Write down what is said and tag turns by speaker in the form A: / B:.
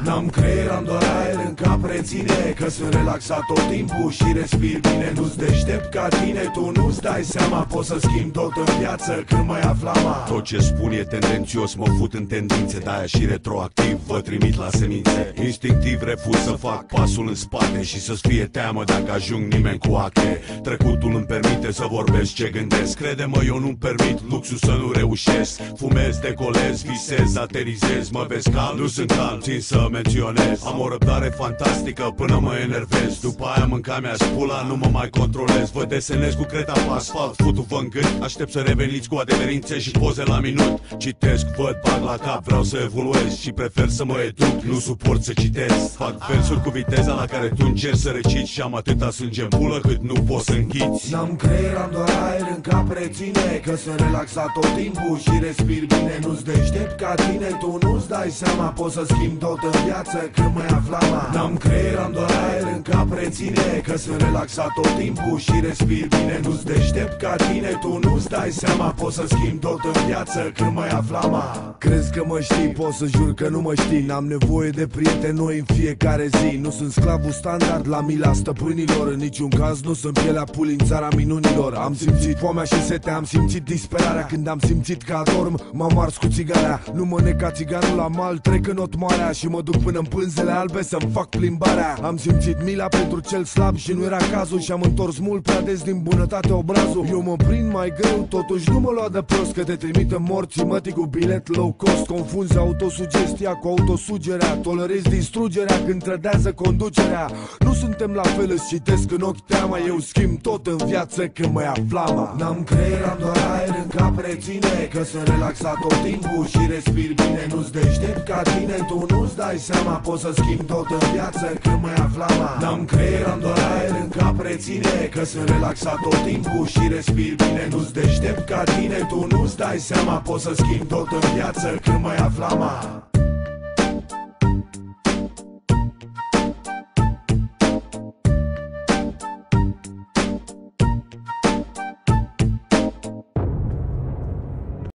A: N-am creier, am doar aer în cap, reține că sunt relaxat tot timpul și respir bine. Nu-ți deștept ca tine, tu nu-ți dai seama, poți să schimbi tot în viață când mă ia flama.
B: Tot ce spun e tendențios, mă fut în tendințe, de-aia și retroactiv vă trimit la semințe. Instinctiv refuz să fac pasul în spate și să-ți fie teamă dacă ajung nimeni cu acte. Trecutul îmi permite să vorbesc ce gândesc, crede-mă, eu nu-mi permit luxul să nu reușesc. Fumez, decolez, visez, aterizez, mă vezi calm, nu sunt calm, țin să menționez. Am o răbdare fantastică până mă enervez, după aia mânca mea spula, nu mă mai controlez. Vă desenez cu creta pe asfalt, futu-vă în gât, aștept să reveniți cu adeverințe și poze la minut. Citesc, văd, bag la cap, vreau să evoluez și prefer să mă educ, nu suport să citesc. Fac versuri cu viteza la care tu încerci să reciți și am atâta sânge în pulă cât nu poți să înghiți.
A: N-am creier, am doar aer în cap, reține că sunt relaxat tot timpul și respir bine. Nu-ți deștept ca tine, tu nu-ți dai seama, poți să schimbi tot în viață când mă ia flama. N-am creier, am doar aer în cap, reține că sunt relaxat tot timpul și respir bine. Nu-ți deștept ca tine, tu nu-ți dai seama, poți să schimbi tot în viață când mă ia flama. Crezi că mă știi, pot să jur că nu mă știi. N-am nevoie de prieteni noi în fiecare zi. Nu sunt sclavul standard la mila stăpânilor, în niciun caz nu sunt pielea puli în țara minunilor. Am simțit foamea și setea, am simțit disperarea când am simțit că adorm, m-am ars cu țigarea. Nu mă neca țiganul la mal, trec în Otmarea și mă duc până în pânzele albe să-mi fac plimbarea. Am simțit mila pentru cel slab și nu era cazul și am întors mult prea des din bunătate obrazul. Eu mă prind mai greu, totuși nu mă lua de prost că te trimit în morții mătii cu bilet low cost. Confunzi autosugestia cu autosugerea, tolerezi distrugerea când trădează conducerea. Nu suntem la fel, îți citesc în ochi teama, eu schimb tot în viață când mă ia flama. N-am creier, am doar aer în cap, reține că sunt relaxat tot timpul și respir bine. Nu-ți deștept ca tine, tu nu-ți dai seama, poți să schimbi tot în viață când mă ia flama. N-am creier, am doar aer în cap, reține că sunt relaxat tot timpul și respir bine. Nu-ți deștept ca tine, tu nu-ți dai seama, poți să schimbi tot în viață când mă ia flama.